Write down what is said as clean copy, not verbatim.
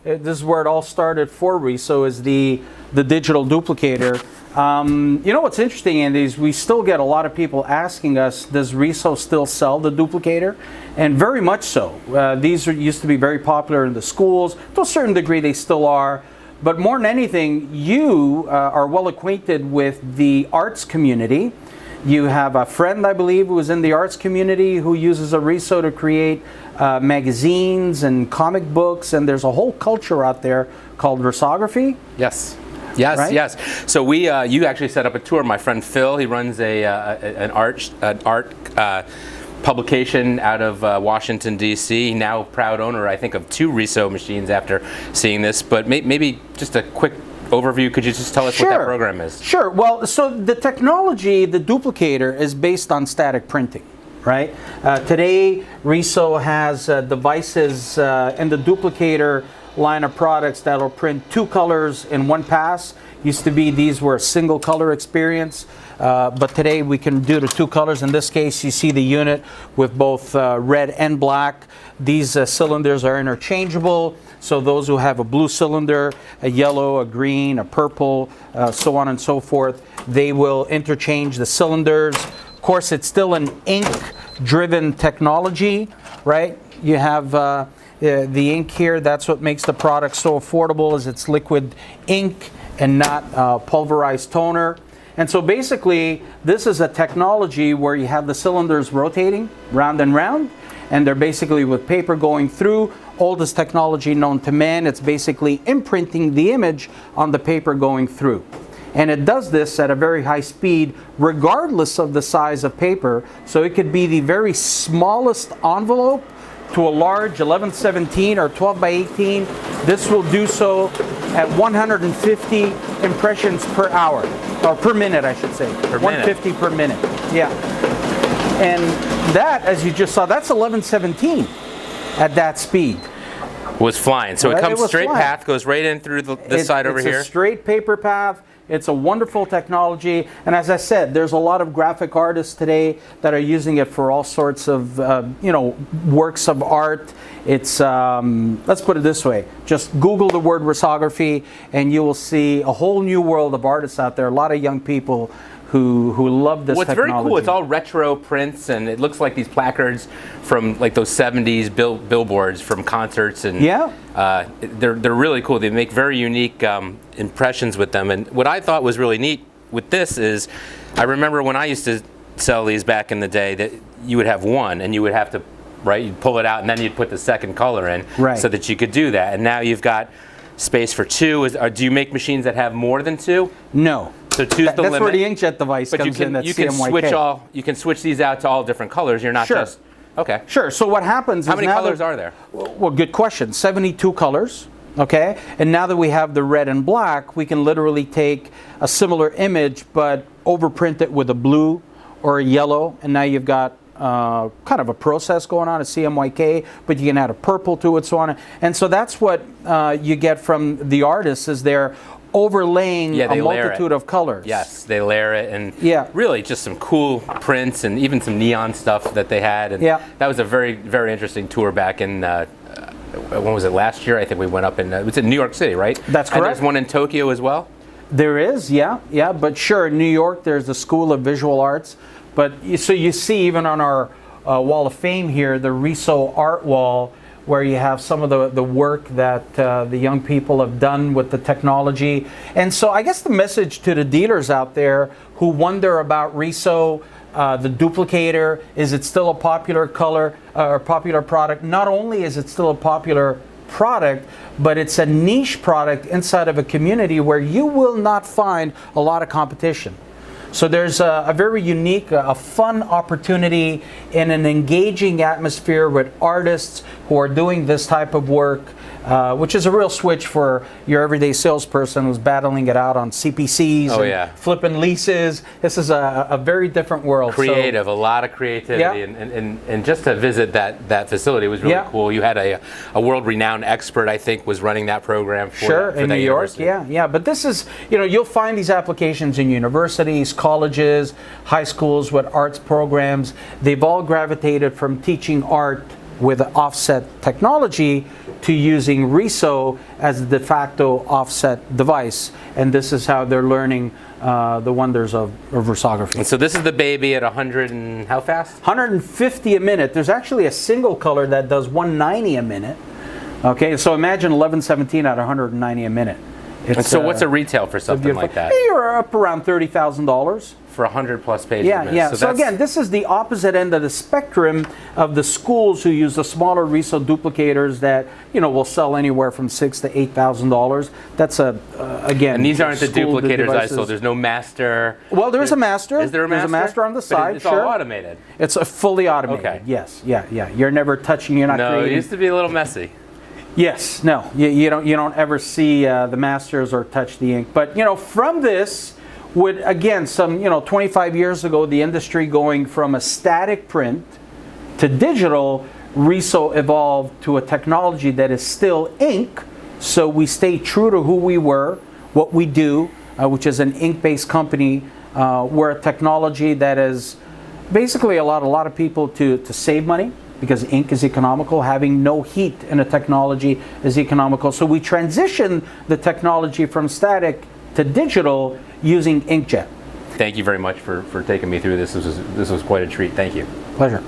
This is where it all started for RISO, is the digital duplicator. You know what's interesting, Andy, is we still get a lot of people asking us, does RISO still sell the duplicator? And very much so. These used to be very popular in the schools. To a certain degree, they still are. But more than anything, you are well acquainted with the arts community. You have a friend, I believe, who is in the arts community who uses a RISO to create magazines and comic books, and there's a whole culture out there called risography. Yes. Yes, right? Yes. So you actually set up a tour. My friend Phil, he runs an art publication out of Washington, D.C. Now proud owner, I think, of 2 RISO machines after seeing this. But maybe just a quick overview. Could you just tell us what that program is? Sure. Well, so the technology, the duplicator, is based on static printing, right? Today, RISO has devices in the duplicator line of products that'll print 2 colors in one pass. Used to be these were a single color experience, but today we can do the 2 colors. In this case, you see the unit with both red and black. These cylinders are interchangeable, so those who have a blue cylinder, a yellow, a green, a purple, so on and so forth, they will interchange the cylinders. Of course, it's still an ink-driven technology, right? You have the ink here. That's what makes the product so affordable, is it's liquid ink and not pulverized toner. And so basically, this is a technology where you have the cylinders rotating round and round, and they're basically with paper going through. Oldest technology known to man. It's basically imprinting the image on the paper going through. And it does this at a very high speed, regardless of the size of paper. So it could be the very smallest envelope to a large 1117 or 12 by 18. This will do so at 150 impressions per hour, or per minute, I should say. 150 per minute. Yeah. And that, as you just saw, that's 1117 at that speed. Was flying. So it comes straight path, goes right in through this side over here. It's a straight paper path. It's a wonderful technology, and as I said, there's a lot of graphic artists today that are using it for all sorts of works of art. It's let's put it this way: just Google the word risography, and you will see a whole new world of artists out there. A lot of young people who love this technology. What's very cool, it's all retro prints, and it looks like these placards from like those 70s billboards from concerts, and they're really cool. They make very unique impressions with them. And what I thought was really neat with this is, I remember when I used to sell these back in the day, that you would have one, and you would have to, right, you'd pull it out, and then you'd put the second color in, so that you could do that. And now you've got space for 2. Do you make machines that have more than 2? No. So 2's the limit. That's where the inkjet device comes in. That's CMYK. You can switch these out to all different colors. You're not just Sure. So what happens is, how many colors are there? Well, good question. 72 colors. Okay. And now that we have the red and black, we can literally take a similar image but overprint it with a blue or a yellow, and now you've got kind of a process going on, a CMYK, but you can add a purple to it, so on. And so that's what you get from the artists, is they're overlaying a multitude of colors. Yes, they layer it, and really just some cool prints and even some neon stuff that they had. And that was a very, very interesting tour back in, when was it, last year? I think we went up in, it was in New York City, right? That's correct. And there's one in Tokyo as well? There is, yeah. But sure, in New York, there's the School of Visual Arts. But so you see, even on our Wall of Fame here, the RISO Art Wall, where you have some of the work that the young people have done with the technology. And so I guess the message to the dealers out there who wonder about RISO, the duplicator, is it still a popular color or popular product? Not only is it still a popular product, but it's a niche product inside of a community where you will not find a lot of competition. So there's a very unique, a fun opportunity in an engaging atmosphere with artists who are doing this type of work, which is a real switch for your everyday salesperson who's battling it out on CPCs and flipping leases. This is a very different world. Creative, a lot of creativity, and just to visit that facility was really cool. You had a world-renowned expert, I think, was running that program for in New York. But this is, you'll find these applications in universities, colleges, high schools with arts programs. They've all gravitated from teaching art with offset technology to using RISO as the de facto offset device. And this is how they're learning the wonders of reversography. And so this is the baby at 100 and how fast? 150 a minute. There's actually a single color that does 190 a minute. Okay, so imagine 1117 at 190 a minute. And so what's a retail for something like that? You're up around $30,000. For 100 plus pages. Yeah. So again, this is the opposite end of the spectrum of the schools who use the smaller RISO duplicators that will sell anywhere from $6,000 to $8,000. That's again. And these aren't the duplicators I sold. There's no master. Well, there's a master. Is there a master? There's a master on the side. It's all automated. It's a fully automated. Okay. Yes. Yeah. You're never touching. You're not creating. No, it used to be a little messy. Yes. No. You don't ever see the masters or touch the ink. But from this. With, again, some 25 years ago, the industry going from a static print to digital, RISO evolved to a technology that is still ink. So we stay true to who we were, what we do, which is an ink-based company. We're a technology that is basically allowed a lot of people to save money because ink is economical. Having no heat in a technology is economical. So we transitioned the technology from static to digital using inkjet. Thank you very much for taking me through this. This was quite a treat. Thank you. Pleasure.